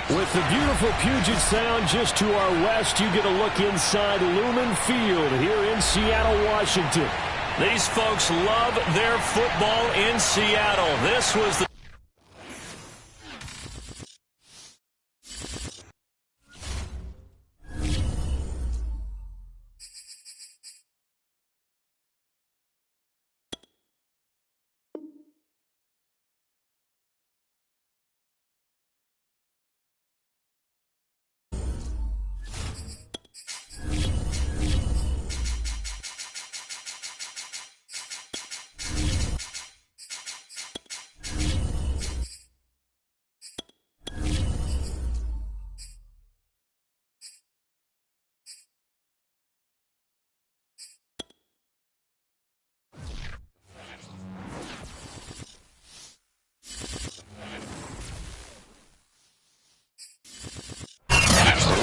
With the beautiful Puget Sound just to our west, you get a look inside Lumen Field here in Seattle, Washington. These folks love their football in Seattle. This was the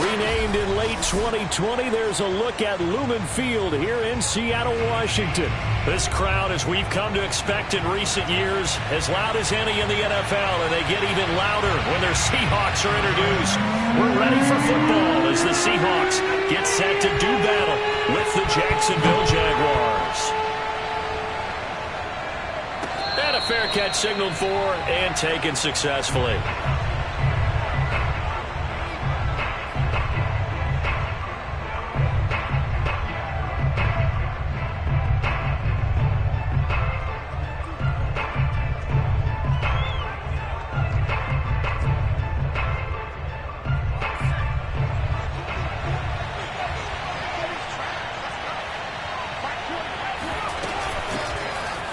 renamed in late 2020, there's a look at Lumen Field here in Seattle, Washington. This crowd, as we've come to expect in recent years, as loud as any in the NFL, and they get even louder when their Seahawks are introduced. We're ready for football as the Seahawks get set to do battle with the Jacksonville Jaguars. And a fair catch signaled for and taken successfully.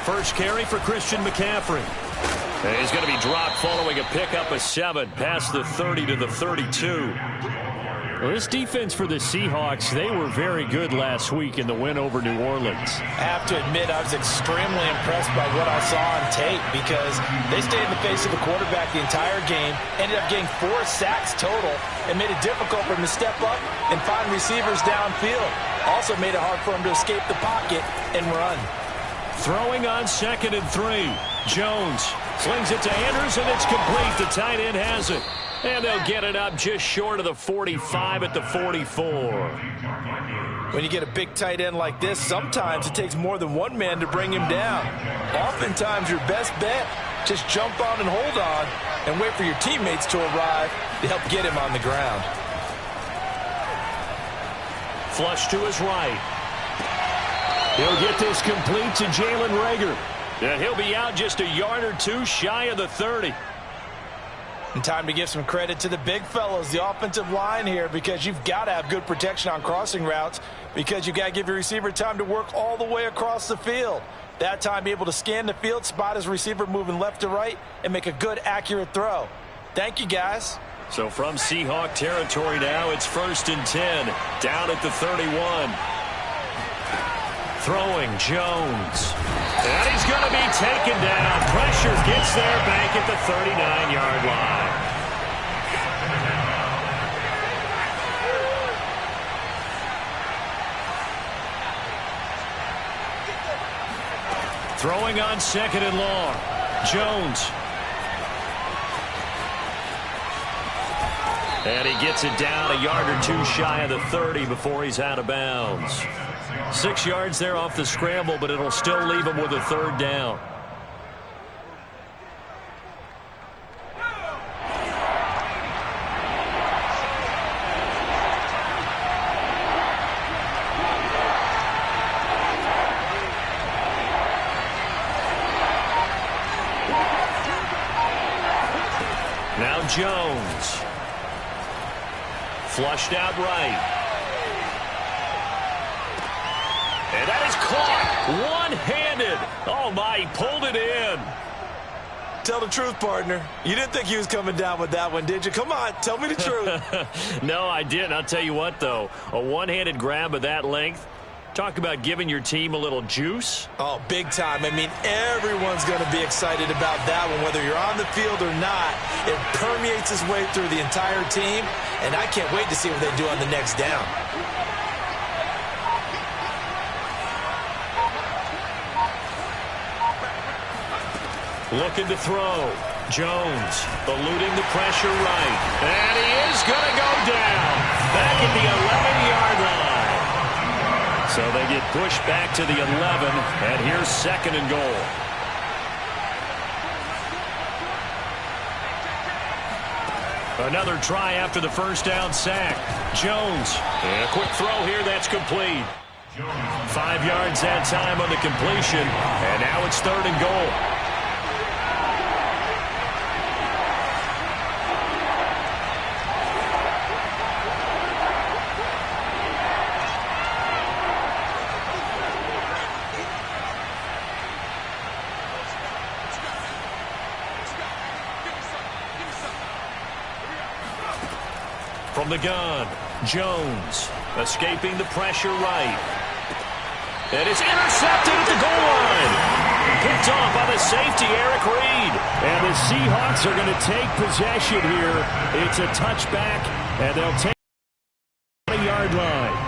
First carry for Christian McCaffrey. And he's going to be dropped following a pickup of 7 past the 30 to the 32. Well, this defense for the Seahawks, they were very good last week in the win over New Orleans. I have to admit, I was extremely impressed by what I saw on tape because they stayed in the face of the quarterback the entire game, ended up getting 4 sacks total, and made it difficult for him to step up and find receivers downfield. Also made it hard for him to escape the pocket and run. Throwing on 2nd and 3. Jones slings it to Andrews, and it's complete. The tight end has it. And they'll get it up just short of the 45 at the 44. When you get a big tight end like this, sometimes it takes more than one man to bring him down. Oftentimes, your best bet, just jump on and hold on and wait for your teammates to arrive to help get him on the ground. Flush to his right. He'll get this complete to Jalen Reagor. And he'll be out just a yard or two shy of the 30. And time to give some credit to the big fellows, the offensive line here, because you've got to have good protection on crossing routes because you've got to give your receiver time to work all the way across the field. That time, be able to scan the field, spot his receiver moving left to right, and make a good, accurate throw. Thank you, guys. So from Seahawk territory now, it's 1st and 10, down at the 31. Throwing Jones. And he's going to be taken down. Pressure gets there back at the 39-yard line. Throwing on 2nd and long. Jones. And he gets it down a yard or two shy of the 30 before he's out of bounds. 6 yards there off the scramble, but it'll still leave him with a 3rd down. Now Jones. Flushed out right. And that is caught one-handed. Oh, my, he pulled it in. Tell the truth, partner. You didn't think he was coming down with that one, did you? Come on, tell me the truth. No, I didn't. I'll tell you what, though. A one-handed grab of that length. Talk about giving your team a little juice. Oh, big time. I mean, everyone's going to be excited about that one, whether you're on the field or not. It permeates its way through the entire team, and I can't wait to see what they do on the next down. Looking to throw. Jones eluding the pressure right. And he is going to go down. Back at the 11-yard line. So they get pushed back to the 11. And here's 2nd and goal. Another try after the first down sack. Jones. And a quick throw here that's complete. 5 yards that time on the completion. And now it's 3rd and goal. From the gun, Jones escaping the pressure right. And it's intercepted at the goal line. Picked off by the safety, Eric Reed. And the Seahawks are going to take possession here. It's a touchback, and they'll take the 20-yard line.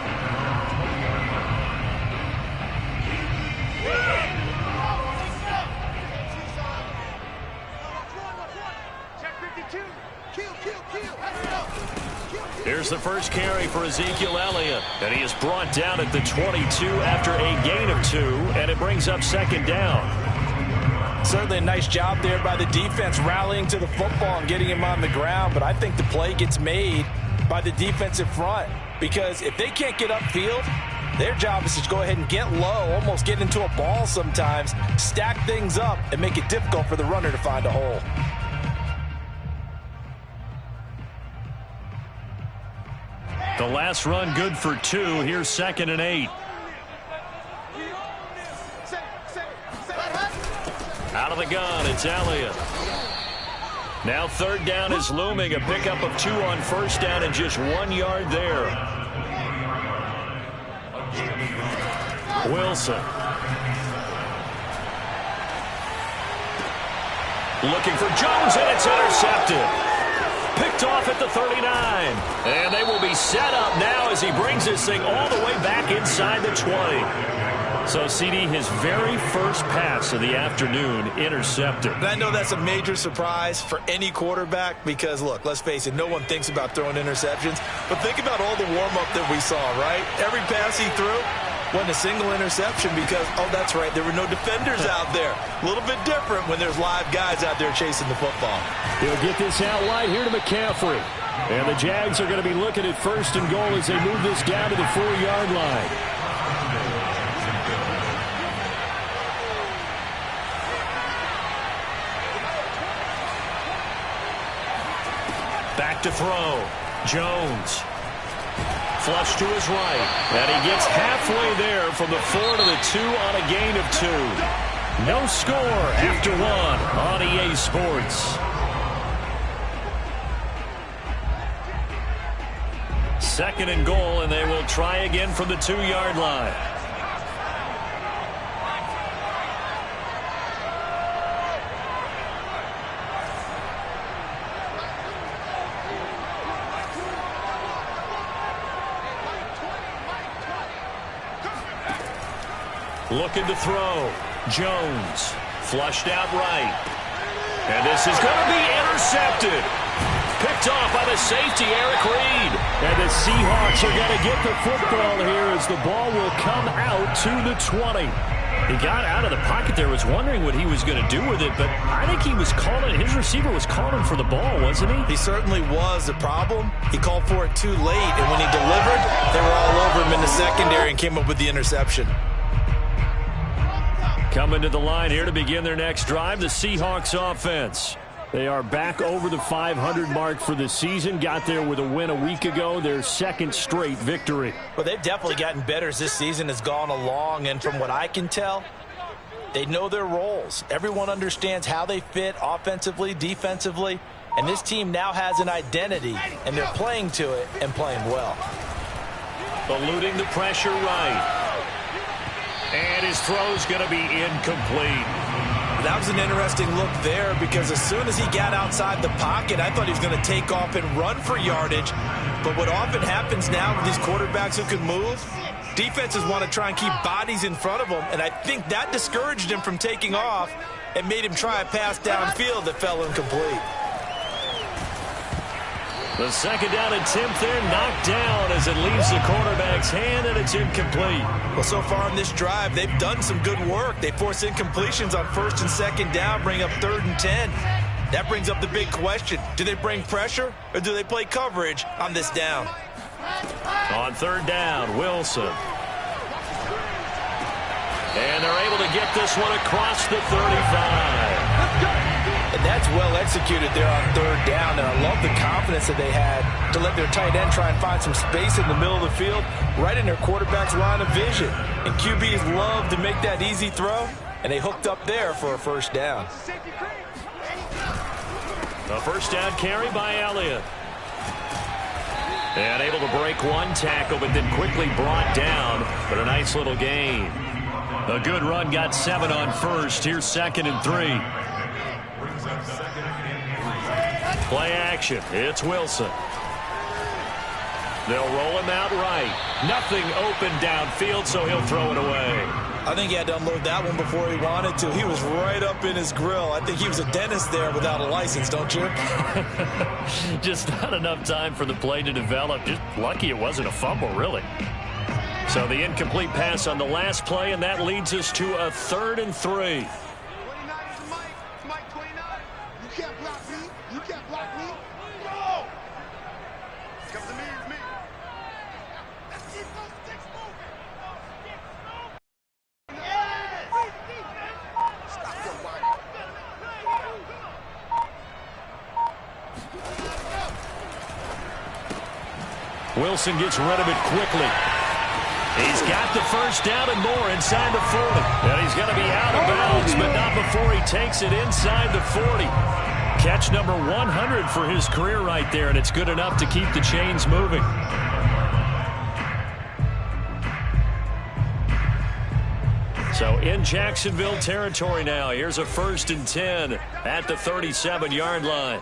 Here's the first carry for Ezekiel Elliott, and he is brought down at the 22 after a gain of 2, and it brings up 2nd down. Certainly a nice job there by the defense rallying to the football and getting him on the ground, but I think the play gets made by the defensive front because if they can't get upfield, their job is to go ahead and get low, almost get into a ball sometimes, stack things up, and make it difficult for the runner to find a hole. The last run good for 2. Here's 2nd and 8. Out of the gun, it's Elliott. Now 3rd down is looming. A pickup of 2 on 1st down and just 1 yard there. Wilson. Looking for Jones, and it's intercepted. Picked off at the 39. And they will be set up now as he brings this thing all the way back inside the 20. So, CD, his very first pass of the afternoon intercepted. And I know that's a major surprise for any quarterback because, look, let's face it, no one thinks about throwing interceptions. But think about all the warm-up that we saw, right? Every pass he threw wasn't a single interception because, oh, that's right, there were no defenders out there. A little bit different when there's live guys out there chasing the football. He'll get this out wide here to McCaffrey. And the Jags are going to be looking at 1st and goal as they move this down to the 4-yard line. Back to throw. Jones. Flush to his right. And he gets halfway there from the 4 to the 2 on a gain of 2. No score after 1 on EA Sports. 2nd and goal, and they will try again from the 2-yard line. Looking to throw. Jones. Flushed out right. And this is going to be intercepted. Picked off by the safety, Eric Reed. And the Seahawks are going to get the football here as the ball will come out to the 20. He got out of the pocket there, was wondering what he was going to do with it, but I think he was calling, his receiver was calling for the ball, wasn't he? He certainly was. The problem, he called for it too late, and when he delivered, they were all over him in the secondary and came up with the interception. Coming to the line here to begin their next drive, the Seahawks offense. They are back over the 500 mark for the season. Got there with a win a week ago, their 2nd straight victory. Well, they've definitely gotten better as this season has gone along, and from what I can tell, they know their roles. Everyone understands how they fit offensively, defensively, and this team now has an identity, and they're playing to it and playing well. Eluding the pressure right. And his throw's going to be incomplete. That was an interesting look there because as soon as he got outside the pocket, I thought he was going to take off and run for yardage. But what often happens now with these quarterbacks who can move, defenses want to try and keep bodies in front of them, and I think that discouraged him from taking off. and made him try a pass downfield that fell incomplete. The second down attempt there knocked down as it leaves the quarterback's hand, and it's incomplete. Well, so far in this drive, they've done some good work. They force incompletions on 1st and 2nd down, bring up 3rd and 10. That brings up the big question. Do they bring pressure, or do they play coverage on this down? On 3rd down, Wilson. And they're able to get this one across the 35. And that's well executed there on 3rd down, and I love the confidence that they had to let their tight end try and find some space in the middle of the field, right in their quarterback's line of vision. And QBs love to make that easy throw, and they hooked up there for a 1st down. A 1st down carry by Elliott. And able to break one tackle, but then quickly brought down, but a nice little gain. A good run, got 7 on 1st. Here's 2nd and 3. Play action. It's Wilson. They'll roll him out right. Nothing open downfield, so he'll throw it away. I think he had to unload that one before he wanted to. He was right up in his grill. I think he was a dentist there without a license, don't you? Just not enough time for the play to develop. Just lucky it wasn't a fumble, really. So the incomplete pass on the last play, and that leads us to a 3rd and 3. Wilson gets rid of it quickly. He's got the 1st down and more inside the 40. And he's going to be out of bounds, but not before he takes it inside the 40. Catch number 100 for his career right there, and it's good enough to keep the chains moving. So in Jacksonville territory now. Here's a 1st and 10 at the 37-yard line.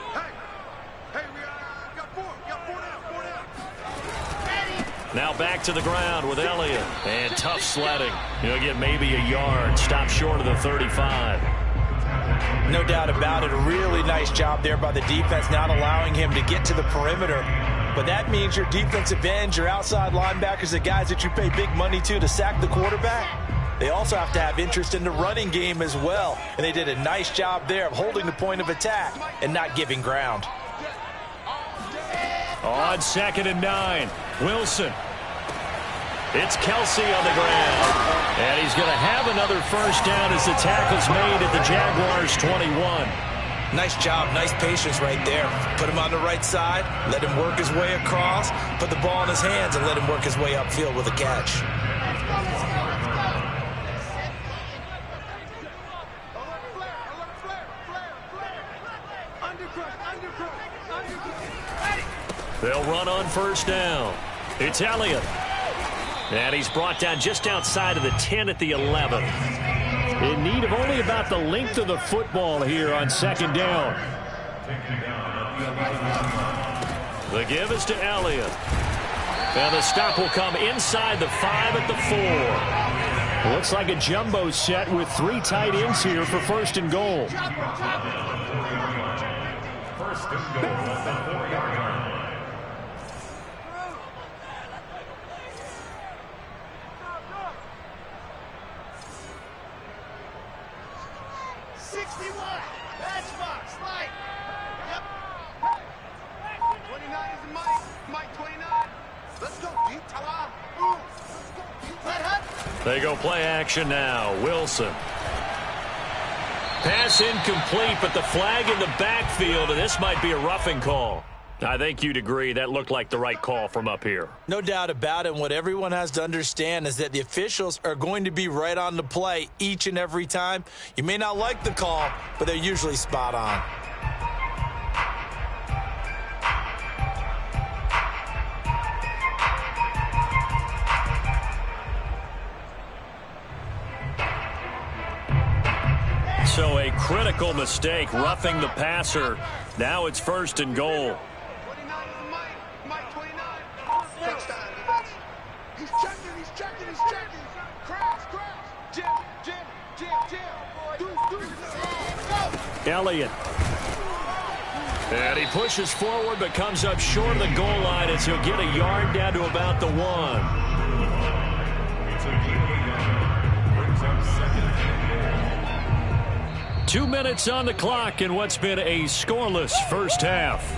Now back to the ground with Elliott. And tough sledding. He'll get maybe a yard. Stop short of the 35. No doubt about it. A really nice job there by the defense, not allowing him to get to the perimeter. But that means your defensive ends, your outside linebackers, the guys that you pay big money to sack the quarterback, they also have to have interest in the running game as well. And they did a nice job there of holding the point of attack and not giving ground. On 2nd and 9, Wilson. It's Kelsey on the ground. And he's going to have another 1st down as the tackle's made at the Jaguars' 21. Nice job, nice patience right there. Put him on the right side, let him work his way across, put the ball in his hands, and let him work his way upfield with a catch. They'll run on 1st down. It's Elliott. And he's brought down just outside of the 10 at the 11. In need of only about the length of the football here on 2nd down. The give is to Elliott. And the stop will come inside the 5 at the 4. Looks like a jumbo set with 3 tight ends here for 1st and goal. 1st and goal at the 4-yard line. They go play action now. Wilson. Pass incomplete, but the flag in the backfield, and this might be a roughing call. I think you'd agree that looked like the right call from up here. No doubt about it. What everyone has to understand is that the officials are going to be right on the play each and every time. You may not like the call, but they're usually spot on. So a critical mistake, roughing the passer. Now it's 1st and goal. Elliott. And he pushes forward but comes up short of the goal line as he'll get a yard down to about the 1. 2 minutes on the clock in what's been a scoreless first half.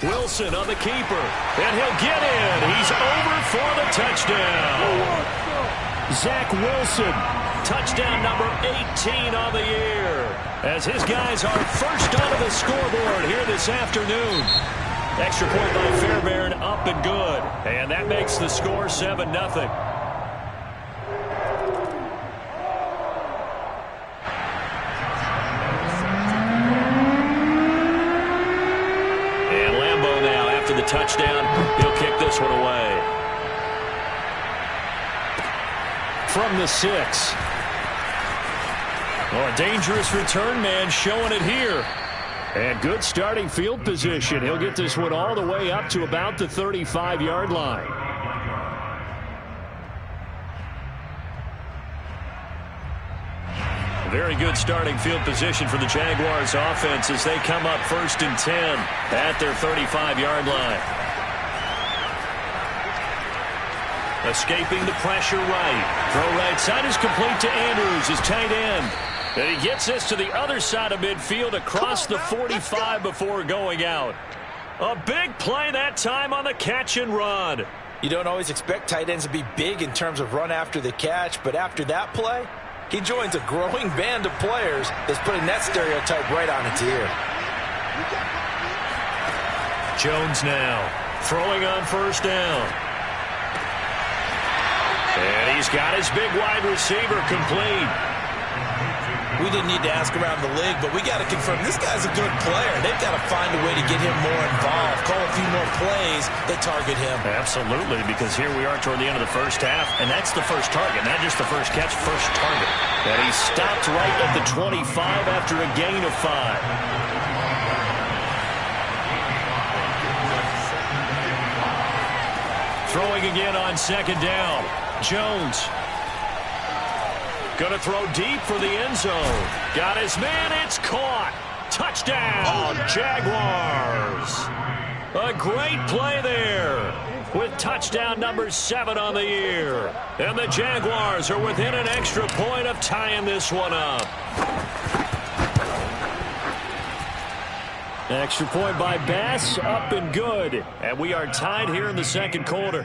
Wilson on the keeper, and he'll get in. He's over for the touchdown. Zach Wilson, touchdown number 18 on the year, as his guys are first onto the scoreboard here this afternoon. Extra point by Fairbairn, up and good, and that makes the score 7-0. Touchdown. He'll kick this one away. From the 6. Oh, a dangerous return man showing it here. And good starting field position. He'll get this one all the way up to about the 35-yard line. Very good starting field position for the Jaguars offense as they come up 1st and 10 at their 35-yard line. Escaping the pressure right. Throw right side is complete to Andrews, his tight end. And he gets this to the other side of midfield across the 45 before going out. A big play that time on the catch and run. You don't always expect tight ends to be big in terms of run after the catch, but after that play, he joins a growing band of players that's putting that stereotype right on its ear. Jones now throwing on 1st down. And he's got his big wide receiver complete. We didn't need to ask around the league, but we got to confirm this guy's a good player. They've got to find a way to get him more involved, call a few more plays that target him. Absolutely, because here we are toward the end of the first half, and that's the first target, not just the first catch, first target. And he stopped right at the 25 after a gain of 5. Throwing again on 2nd down. Jones. Gonna throw deep for the end zone. Got his man, it's caught. Touchdown, Jaguars. A great play there with touchdown number 7 on the year. And the Jaguars are within an extra point of tying this one up. Extra point by Bass, up and good. And we are tied here in the 2nd quarter.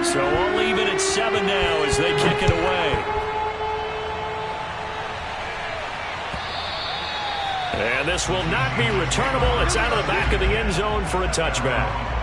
So all even at 7 now as they kick it away. And this will not be returnable. It's out of the back of the end zone for a touchback.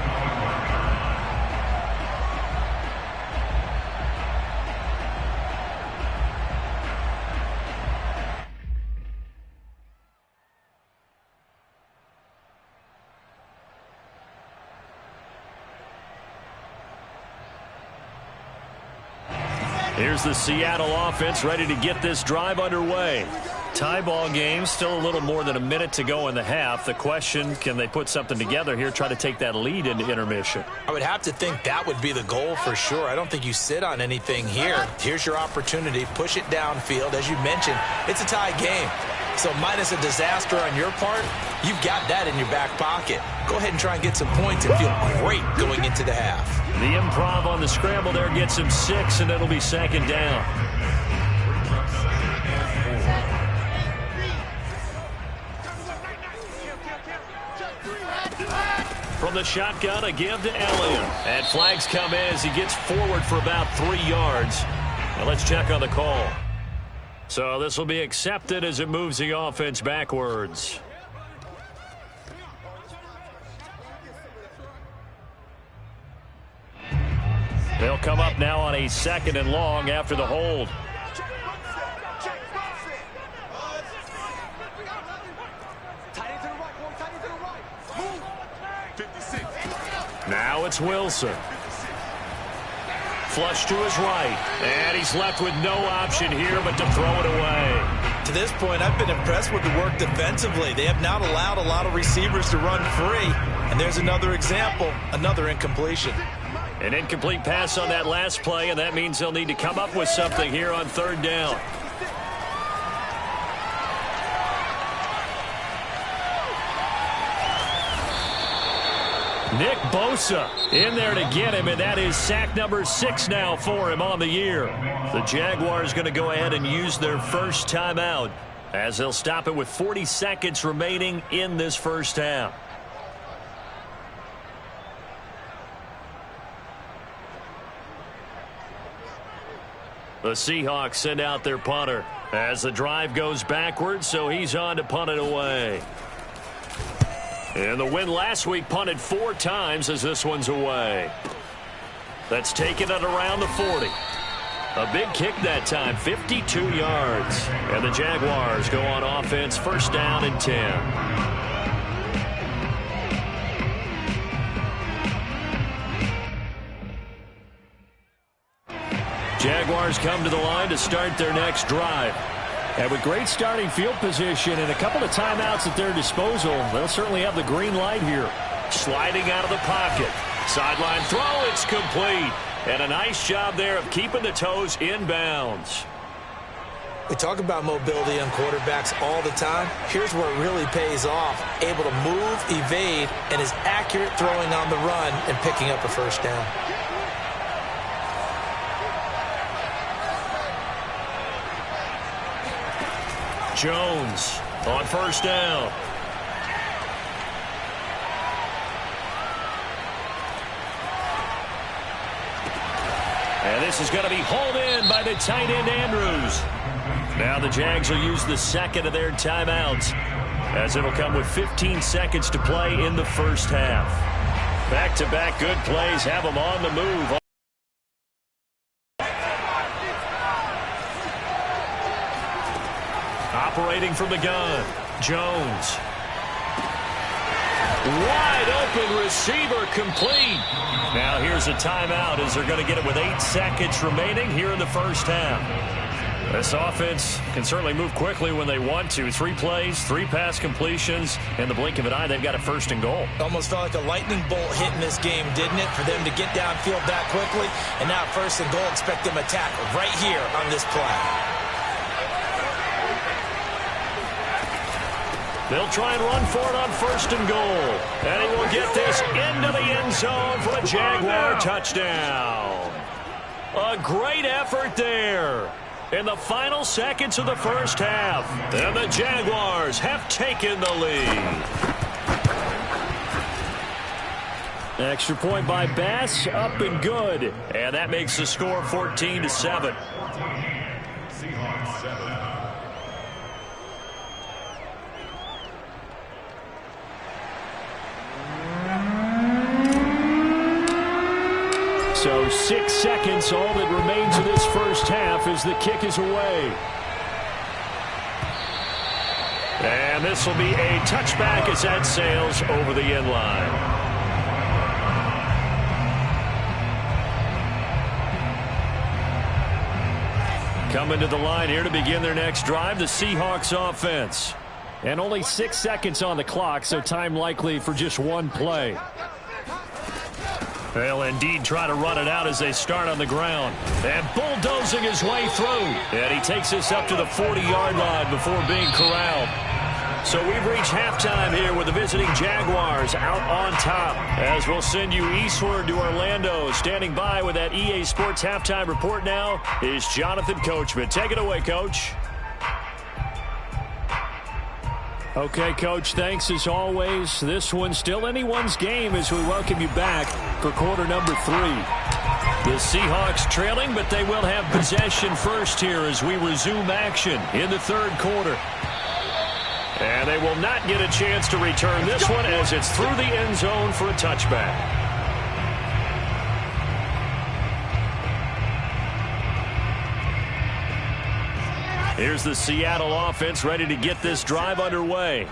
Here's the Seattle offense ready to get this drive underway. Tie ball game, still a little more than a minute to go in the half. The question, can they put something together here, try to take that lead into intermission? I would have to think that would be the goal for sure. I don't think you sit on anything here. Here's your opportunity. Push it downfield. As you mentioned, it's a tie game. So minus a disaster on your part, you've got that in your back pocket. Go ahead and try and get some points and feel great going into the half. The improv on the scramble there gets him 6, and it'll be 2nd down. From the shotgun, a give to Elliott. And flags come in as he gets forward for about 3 yards. Now let's check on the call. So this will be accepted as it moves the offense backwards. They'll come up now on a 2nd and long after the hold. Now it's Wilson. Flush to his right. And he's left with no option here but to throw it away. To this point, I've been impressed with the work defensively. They have not allowed a lot of receivers to run free. And there's another example, another incompletion. An incomplete pass on that last play, and that means they'll need to come up with something here on third down. Nick Bosa in there to get him, and that is sack number 6 now for him on the year. The Jaguars going to go ahead and use their first timeout as they'll stop it with 40 seconds remaining in this first half. The Seahawks send out their punter as the drive goes backwards, so he's on to punt it away. And the win last week punted 4 times as this one's away. That's taken it around the 40. A big kick that time, 52 yards. And the Jaguars go on offense, first down and 10. Jaguars come to the line to start their next drive. And with great starting field position and a couple of timeouts at their disposal, they'll certainly have the green light here. Sliding out of the pocket. Sideline throw, it's complete. And a nice job there of keeping the toes in bounds. We talk about mobility on quarterbacks all the time. Here's where it really pays off. Able to move, evade, and is accurate throwing on the run and picking up a first down. Jones on first down. And this is going to be hauled in by the tight end Andrews. Now the Jags will use the second of their timeouts as it'll come with 15 seconds to play in the first half. Back-to-back good plays have them on the move. Operating from the gun, Jones. Wide open receiver complete. Now here's a timeout as they're going to get it with 8 seconds remaining here in the first half. This offense can certainly move quickly when they want to. 3 plays, 3 pass completions. In the blink of an eye, they've got a first and goal. Almost felt like a lightning bolt hit in this game, didn't it? For them to get downfield that quickly. And now first and goal, expect them to tackle right here on this play. They'll try and run for it on first and goal. And he will get this into the end zone for a Jaguar touchdown. A great effort there in the final seconds of the first half. And the Jaguars have taken the lead. Extra point by Bass, up and good. And that makes the score 14-7. So 6 seconds, all that remains of this first half as the kick is away. And this will be a touchback as that sails over the end line. Coming to the line here to begin their next drive, the Seahawks offense. And only 6 seconds on the clock, so time likely for just one play. They'll indeed try to run it out as they start on the ground. And bulldozing his way through. And he takes us up to the 40-yard line before being corralled. So we've reached halftime here with the visiting Jaguars out on top. As we'll send you eastward to Orlando. Standing by with that EA Sports halftime report now is Jonathan Coachman. Take it away, Coach. Okay, Coach, thanks as always. This one's still anyone's game as we welcome you back for quarter number 3. The Seahawks trailing, but they will have possession first here as we resume action in the third quarter. And they will not get a chance to return this one as it's through the end zone for a touchback. Here's the Seattle offense ready to get this drive underway.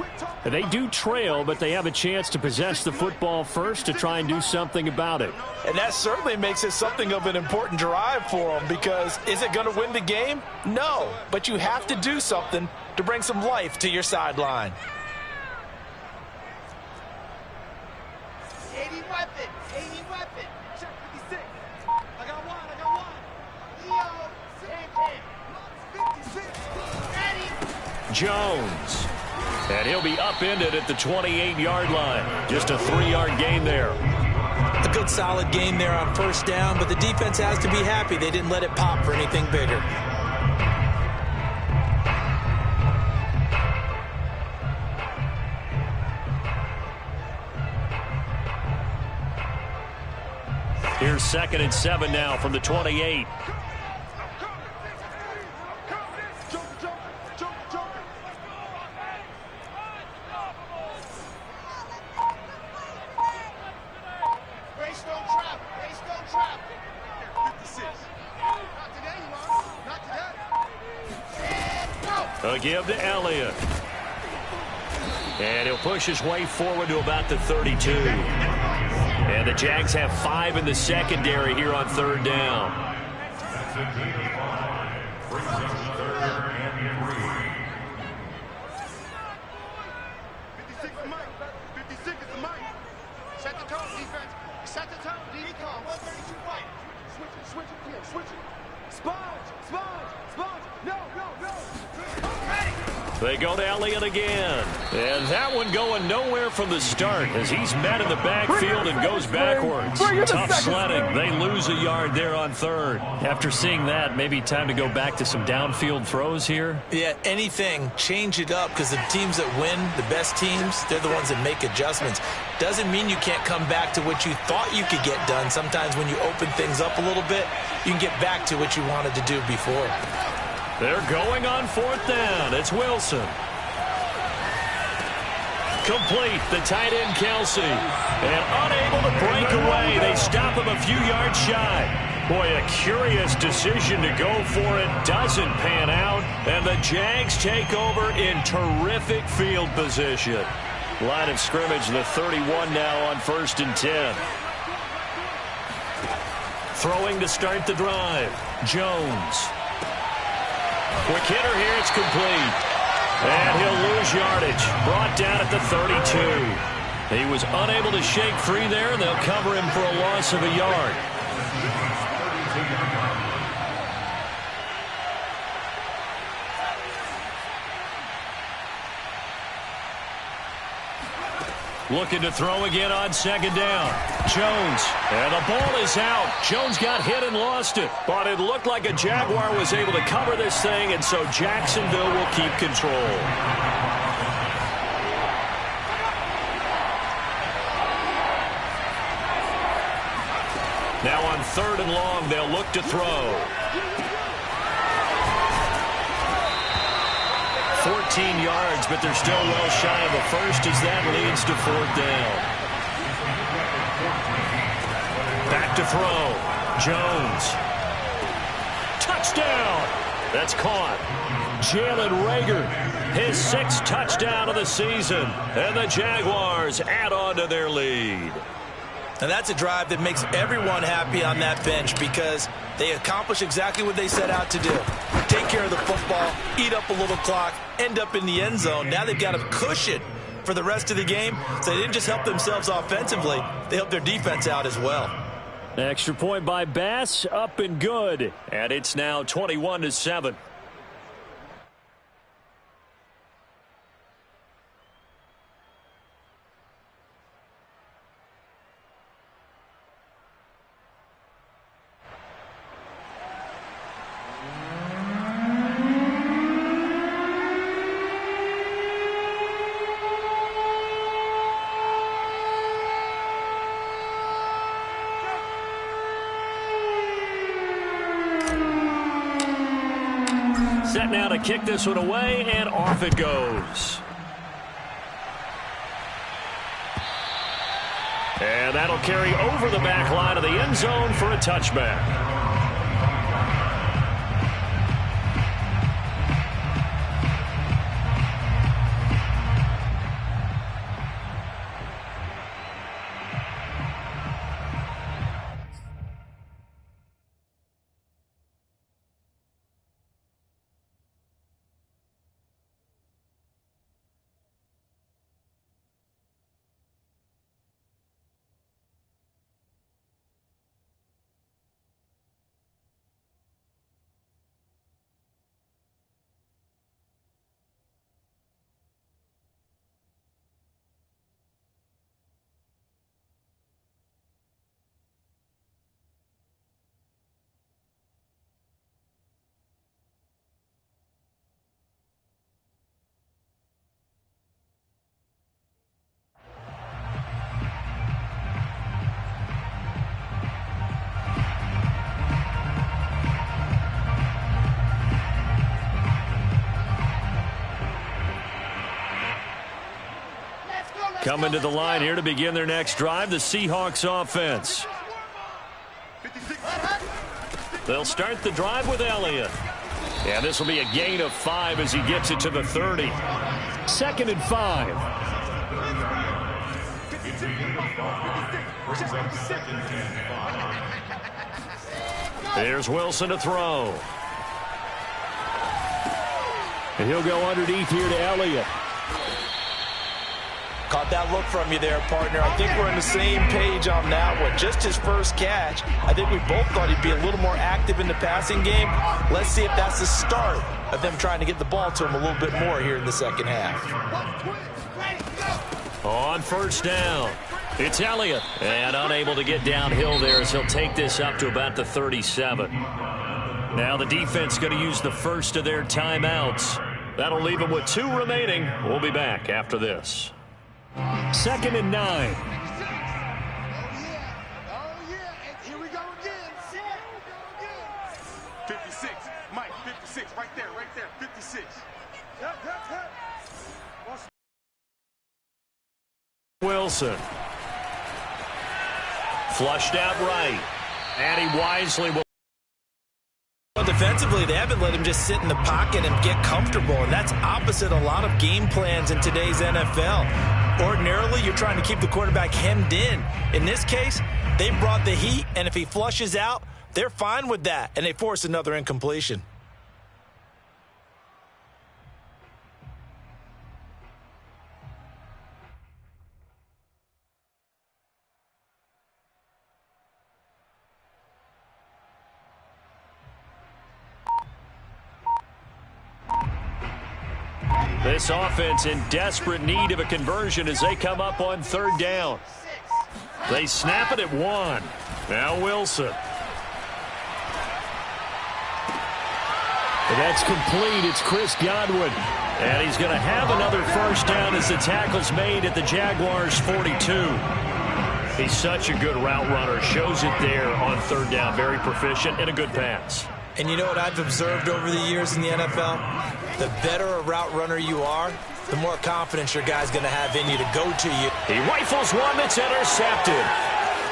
They do trail, but they have a chance to possess the football first to try and do something about it. And that certainly makes it something of an important drive for them, because is it going to win the game? No, but you have to do something to bring some life to your sideline. 80 weapon, 80 weapon. Check 56. I got one. Leo, Santan, 56. Ready. Jones. And he'll be upended at the 28-yard line. Just a 3-yard gain there. A good solid game there on first down, but the defense has to be happy they didn't let it pop for anything bigger. Here's 2nd and 7 now from the 28. A give to Elliott. And he'll push his way forward to about the 32. And the Jags have 5 in the secondary here on 3rd down. Set the tone, defense. Set the tone, defense. 132 fight. Switch it here. Switch it. Sponge. No. They go to Elliott again. And that one going nowhere from the start as he's met in the backfield and goes backwards. Tough sledding. They lose a yard there on 3rd. After seeing that, maybe time to go back to some downfield throws here. Yeah, anything. Change it up, because the teams that win, the best teams, they're the ones that make adjustments. Doesn't mean you can't come back to what you thought you could get done. Sometimes when you open things up a little bit, you can get back to what you wanted to do before. They're going on 4th down. It's Wilson. Complete, the tight end Kelsey. And unable to break away. They stop him a few yards shy. Boy, a curious decision to go for it. Doesn't pan out. And the Jags take over in terrific field position. Line of scrimmage, the 31 now on 1st and 10. Throwing to start the drive. Jones. Quick hitter here, it's complete. And he'll lose yardage. Brought down at the 32. He was unable to shake free there. They'll cover him for a loss of a yard. Looking to throw again on 2nd down. Jones. And the ball is out. Jones got hit and lost it. But it looked like a Jaguar was able to cover this thing, and so Jacksonville will keep control. Now on 3rd and long, they'll look to throw. 14 yards, but they're still well shy of a first as that leads to 4th down. Back to throw. Jones. Touchdown. That's caught. Jalen Reagor, his 6th touchdown of the season. And the Jaguars add on to their lead. And that's a drive that makes everyone happy on that bench, because they accomplish exactly what they set out to do. Take care of the football, eat up a little clock, end up in the end zone. Now they've got a cushion for the rest of the game. So they didn't just help themselves offensively, they helped their defense out as well. Extra point by Bass, up and good. And it's now 21-7. Set now to kick this one away, and off it goes. And that'll carry over the back line of the end zone for a touchback. Coming to the line here to begin their next drive, the Seahawks offense. They'll start the drive with Elliott. And this will be a gain of 5 as he gets it to the 30. 2nd and 5. There's Wilson to throw. And he'll go underneath here to Elliott. Caught that look from you there, partner. I think we're on the same page on that one. Just his first catch. I think we both thought he'd be a little more active in the passing game. Let's see if that's the start of them trying to get the ball to him a little bit more here in the second half. On first down, it's Elliott. And unable to get downhill there as he'll take this up to about the 37. Now the defense going to use the first of their timeouts. That'll leave them with 2 remaining. We'll be back after this. 2nd and 9. Oh, yeah. And here we go again. 56. Mike, 56. Right there. 56. Yep. Wilson. Flushed out right. And he wisely will. Defensively, they haven't let him just sit in the pocket and get comfortable, and that's opposite a lot of game plans in today's NFL. Ordinarily, you're trying to keep the quarterback hemmed in. In this case, they brought the heat, and if he flushes out, they're fine with that, and they force another incompletion. This offense in desperate need of a conversion as they come up on 3rd down. They snap it at 1. Now Wilson. And that's complete. It's Chris Godwin. And he's going to have another first down as the tackle's made at the Jaguars' 42. He's such a good route runner. Shows it there on 3rd down. Very proficient and a good pass. And you know what I've observed over the years in the NFL? The better a route runner you are, the more confidence your guy's going to have in you to go to you. He rifles one that's intercepted.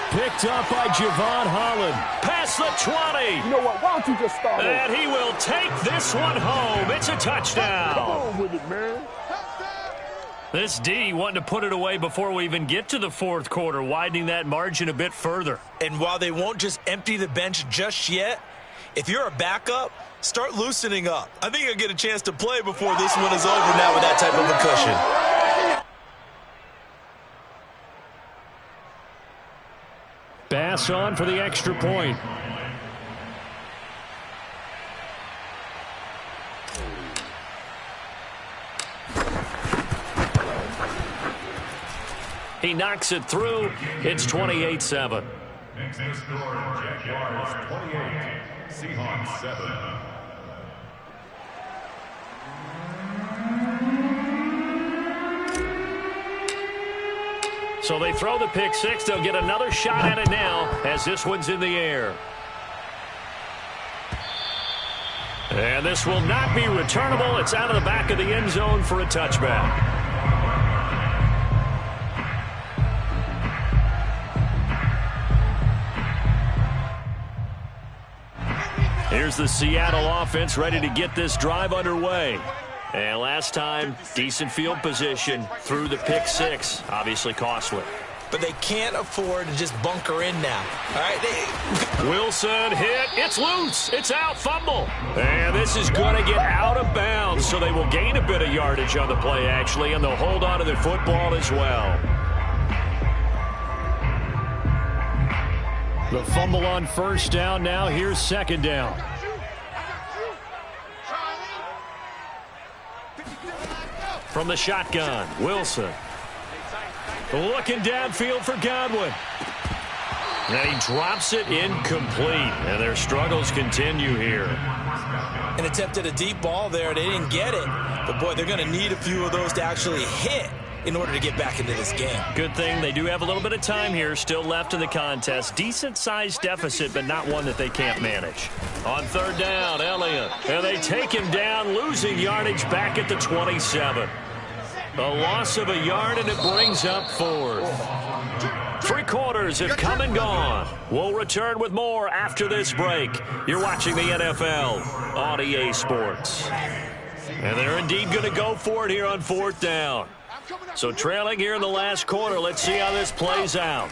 Picked up by Javon Holland. Past the 20. You know what? Why don't you just start And he will take this one home. It's a touchdown. Come on with it, man. This D wanting to put it away before we even get to the 4th quarter, widening that margin a bit further. And while they won't just empty the bench just yet, if you're a backup, start loosening up. I think you'll get a chance to play before this one is over now with that type of a cushion. Bass on for the extra point. He knocks it through. It's 28-7. Next score, Jaguars 28, Seahawks 7. So they throw the pick 6. They'll get another shot at it now as this one's in the air. And this will not be returnable. It's out of the back of the end zone for a touchback. Here's the Seattle offense ready to get this drive underway. And last time, decent field position through the pick 6. Obviously costly. But they can't afford to just bunker in now. All right, Wilson hit. It's loose. It's out. Fumble. And this is going to get out of bounds, so they will gain a bit of yardage on the play, actually, and they'll hold on to the football as well. The fumble on first down now. Here's 2nd down. From the shotgun, Wilson. Looking downfield for Godwin. And he drops it incomplete. And their struggles continue here. An attempt at a deep ball there. They didn't get it. But, boy, they're going to need a few of those to actually hit in order to get back into this game. Good thing they do have a little bit of time here still left in the contest. Decent-sized deficit, but not one that they can't manage. On 3rd down, Elliott. And they take him down, losing yardage back at the 27. A loss of a yard, and it brings up 4th. 3 quarters have come and gone. We'll return with more after this break. You're watching the NFL on EA Sports. And they're indeed going to go for it here on 4th down. So trailing here in the last quarter. Let's see how this plays out.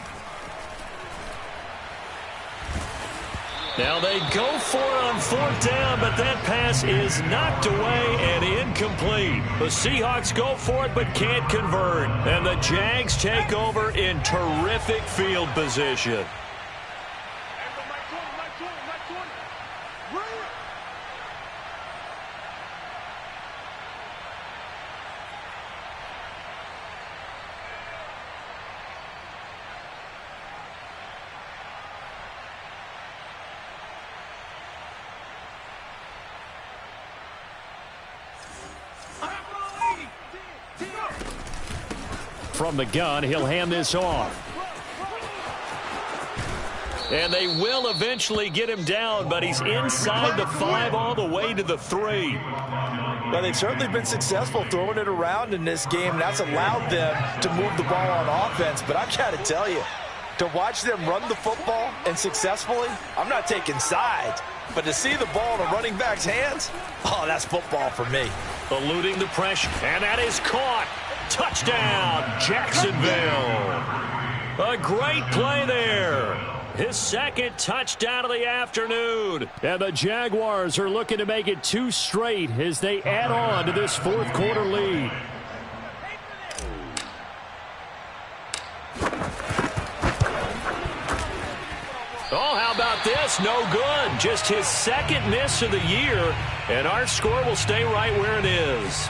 Now they go for it on 4th down, but that pass is knocked away and incomplete. The Seahawks go for it but can't convert. And the Jags take over in terrific field position. From the gun, he'll hand this off. And they will eventually get him down, but he's inside the 5 all the way to the 3. Well, they've certainly been successful throwing it around in this game. That's allowed them to move the ball on offense. But I've got to tell you, to watch them run the football and successfully, I'm not taking sides. But to see the ball in a running back's hands, oh, that's football for me. Eluding the pressure, and that is caught. Touchdown, Jacksonville. A great play there. His 2nd touchdown of the afternoon. And the Jaguars are looking to make it 2 straight as they add on to this 4th quarter lead. Oh, how about this? No good. Just his 2nd miss of the year. And our score will stay right where it is.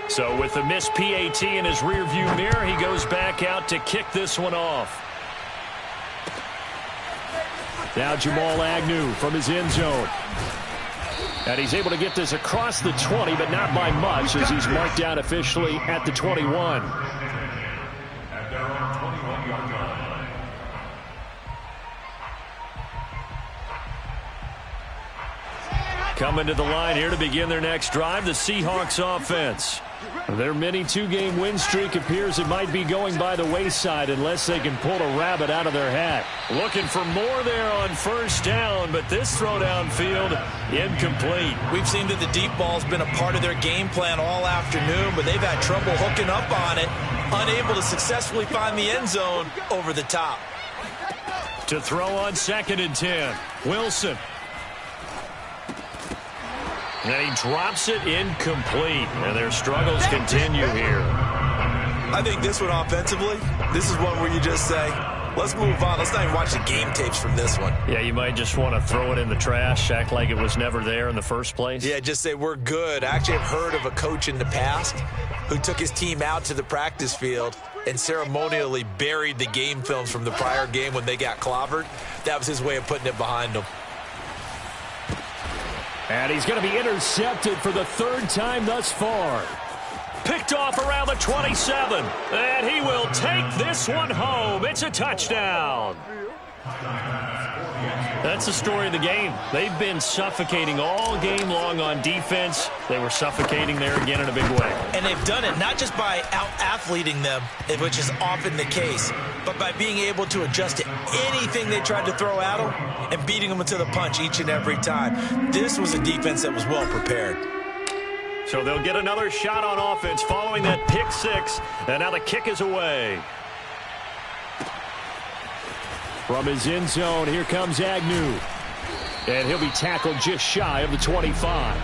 So with the missed PAT in his rearview mirror, he goes back out to kick this one off. Now Jamal Agnew from his end zone. And he's able to get this across the 20, but not by much, as he's marked down officially at the 21. Coming to the line here to begin their next drive, the Seahawks offense. Their mini 2-game win streak appears it might be going by the wayside unless they can pull a rabbit out of their hat. Looking for more there on 1st down, but this throw downfield incomplete. We've seen that the deep ball's been a part of their game plan all afternoon, but they've had trouble hooking up on it, unable to successfully find the end zone over the top. To throw on 2nd and 10, Wilson. And he drops it incomplete. And their struggles continue here. I think this one offensively, this is one where you just say, let's move on. Let's not even watch the game tapes from this one. Yeah, you might just want to throw it in the trash, act like it was never there in the first place. Yeah, just say we're good. I actually have heard of a coach in the past who took his team out to the practice field and ceremonially buried the game films from the prior game when they got clobbered. That was his way of putting it behind them. And he's going to be intercepted for the 3rd time thus far. Picked off around the 27. And he will take this one home. It's a touchdown. That's the story of the game. They've been suffocating all game long on defense. They were suffocating there again in a big way. And they've done it not just by out-athleting them, which is often the case, but by being able to adjust to anything they tried to throw at them and beating them to the punch each and every time. This was a defense that was well prepared. So they'll get another shot on offense following that pick 6. And now the kick is away. From his end zone, here comes Agnew. And he'll be tackled just shy of the 25.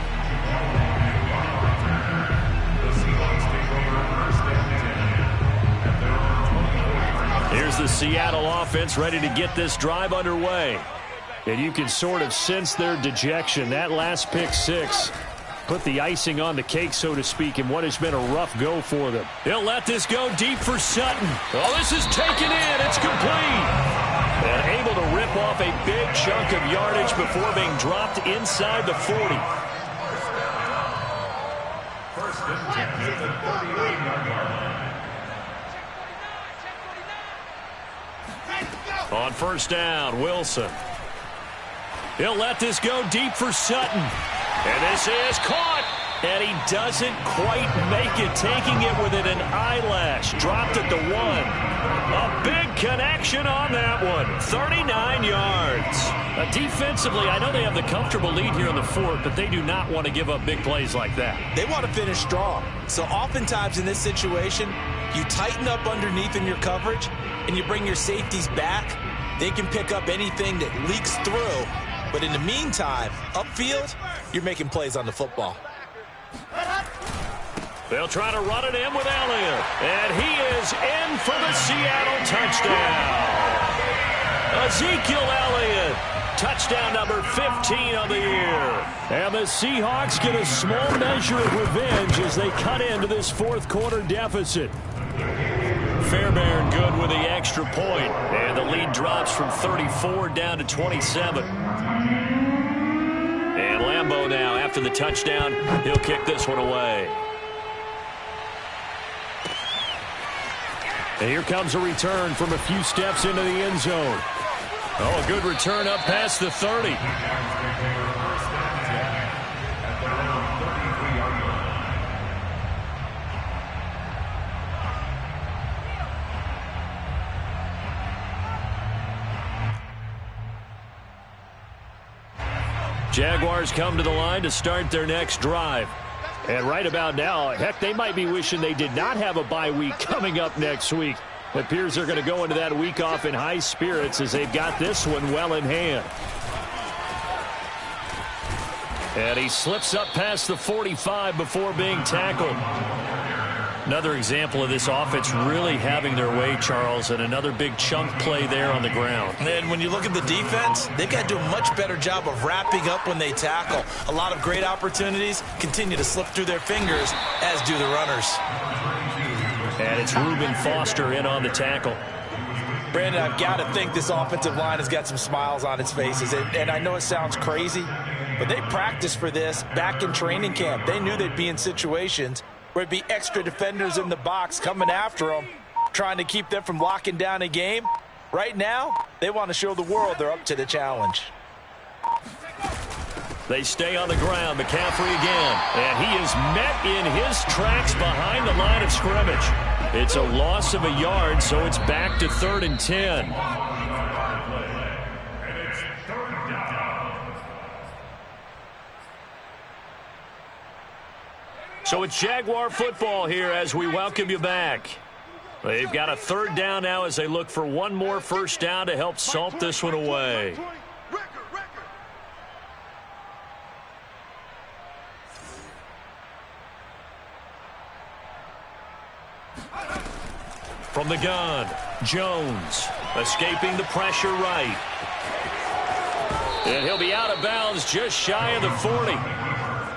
Here's the Seattle offense ready to get this drive underway. And you can sort of sense their dejection. That last pick 6 put the icing on the cake, so to speak, in what has been a rough go for them. They'll let this go deep for Sutton. Oh, this is taken in. It's complete. And able to rip off a big chunk of yardage before being dropped inside the 40. First and 10 at the 38-yard line. On first down, Wilson. He'll let this go deep for Sutton. And this is caught. And he doesn't quite make it, taking it within an eyelash. Dropped at the 1. A big connection on that one. 39 yards. Defensively, I know they have the comfortable lead here in the 4th, but they do not want to give up big plays like that. They want to finish strong. So oftentimes in this situation, you tighten up underneath in your coverage, and you bring your safeties back. They can pick up anything that leaks through. But in the meantime, upfield, you're making plays on the football. They'll try to run it in with Elliott. And he is in for the Seattle touchdown. Ezekiel Elliott, touchdown number 15 of the year. And the Seahawks get a small measure of revenge as they cut into this 4th quarter deficit. Fairbairn good with the extra point. And the lead drops from 34 down to 27. And Lambeau now, after the touchdown, he'll kick this one away. And here comes a return from a few steps into the end zone. Oh, a good return up past the 30. Jaguars come to the line to start their next drive. And right about now, heck, they might be wishing they did not have a bye week coming up next week. It appears they're going to go into that week off in high spirits as they've got this one well in hand. And he slips up past the 45 before being tackled. Another example of this offense really having their way, Charles, and another big chunk play there on the ground. And when you look at the defense, they've got to do a much better job of wrapping up when they tackle. A lot of great opportunities continue to slip through their fingers, as do the runners. And it's Reuben Foster in on the tackle. Brandon, I've got to think this offensive line has got some smiles on its faces. And I know it sounds crazy, but they practiced for this back in training camp. They knew they'd be in situations where it'd be extra defenders in the box coming after them, trying to keep them from locking down a game. Right now, they want to show the world they're up to the challenge. They stay on the ground. McCaffrey again. And he is met in his tracks behind the line of scrimmage. It's a loss of a yard, so it's back to 3rd and 10. So it's Jaguar football here as we welcome you back. They've got a 3rd down now as they look for one more first down to help salt this one away. From the gun, Jones escaping the pressure right. And he'll be out of bounds just shy of the 40.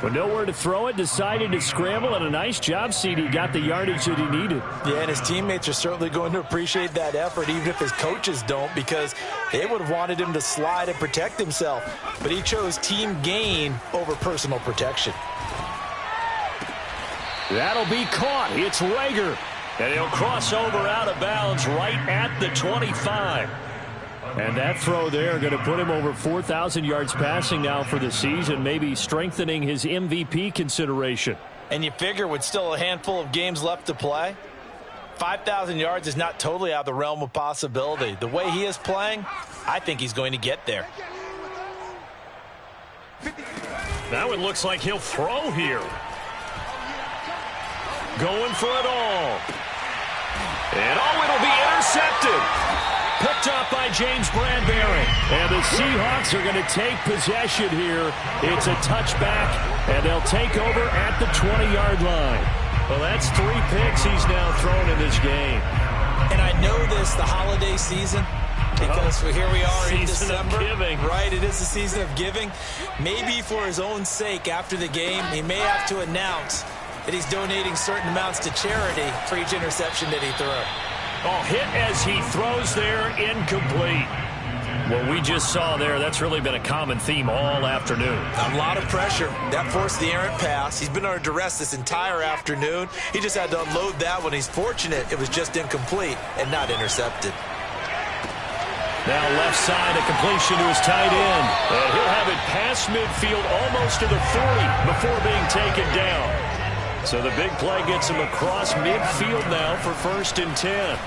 With nowhere to throw it, decided to scramble, and a nice job, CD. Got the yardage that he needed. Yeah, and his teammates are certainly going to appreciate that effort, even if his coaches don't, because they would have wanted him to slide and protect himself. But he chose team gain over personal protection. That'll be caught. It's Reagor. And he'll cross over out of bounds right at the 25. And that throw there going to put him over 4,000 yards passing now for the season, maybe strengthening his MVP consideration. And you figure with still a handful of games left to play, 5,000 yards is not totally out of the realm of possibility. The way he is playing, I think he's going to get there. That one looks like he'll throw here. Going for it all. And it'll be intercepted. Picked up by James Bradbury. And the Seahawks are going to take possession here. It's a touchback, and they'll take over at the 20-yard line. Well, that's 3 picks he's now thrown in this game. And I know this, the holiday season, because here we are in December. Right, it is the season of giving. Maybe for his own sake after the game, he may have to announce that he's donating certain amounts to charity for each interception that he threw. Oh, hit as he throws there, incomplete. What we just saw there, that's really been a common theme all afternoon. A lot of pressure. That forced the errant pass. He's been under duress this entire afternoon. He just had to unload that one. He's fortunate it was just incomplete and not intercepted. Now left side, a completion to his tight end. And he'll have it past midfield almost to the 40 before being taken down. So the big play gets him across midfield now for 1st and 10.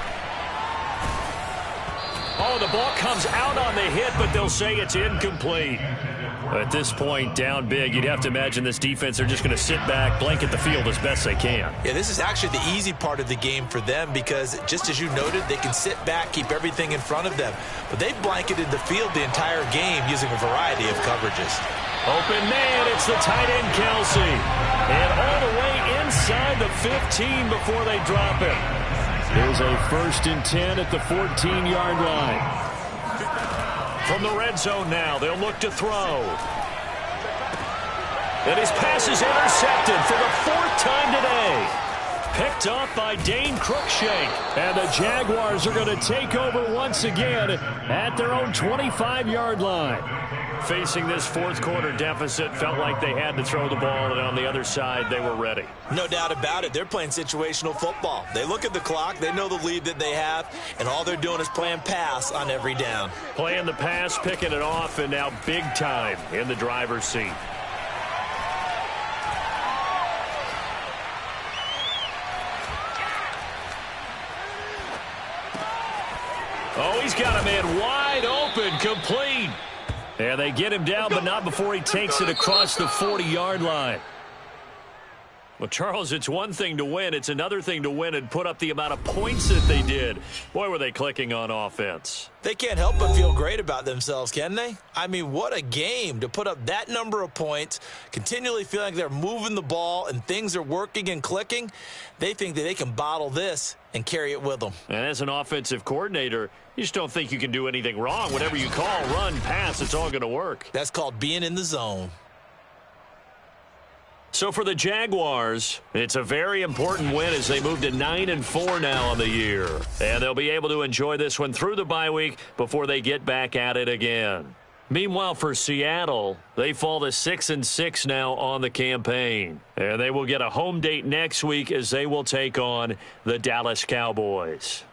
Oh, the ball comes out on the hit, but they'll say it's incomplete. At this point, down big, you'd have to imagine this defense, they're just going to sit back, blanket the field as best they can. Yeah, this is actually the easy part of the game for them because, just as you noted, they can sit back, keep everything in front of them. But they've blanketed the field the entire game using a variety of coverages. Open man, it's the tight end, Kelsey. And all the way inside the 15 before they drop it. There's a 1st and 10 at the 14-yard line. From the red zone now, they'll look to throw. And his pass is intercepted for the 4th time today. Picked off by Dane Cruikshank. And the Jaguars are going to take over once again at their own 25-yard line. Facing this 4th quarter deficit, felt like they had to throw the ball, and on the other side, they were ready. No doubt about it. They're playing situational football. They look at the clock, they know the lead that they have, and all they're doing is playing pass on every down. Playing the pass, picking it off, and now big time in the driver's seat. Oh, he's got a man wide open, complete. And they get him down, but not before he takes it across the 40-yard line. Well, Charles, it's one thing to win. It's another thing to win and put up the amount of points that they did. Boy, were they clicking on offense. They can't help but feel great about themselves, can they? I mean, what a game to put up that number of points, continually feeling like they're moving the ball and things are working and clicking. They think that they can bottle this and carry it with them. And as an offensive coordinator, you just don't think you can do anything wrong. Whatever you call, run, pass, it's all going to work. That's called being in the zone. So for the Jaguars, it's a very important win as they move to 9-4 now on the year. And they'll be able to enjoy this one through the bye week before they get back at it again. Meanwhile, for Seattle, they fall to 6-6 now on the campaign. And they will get a home date next week as they will take on the Dallas Cowboys.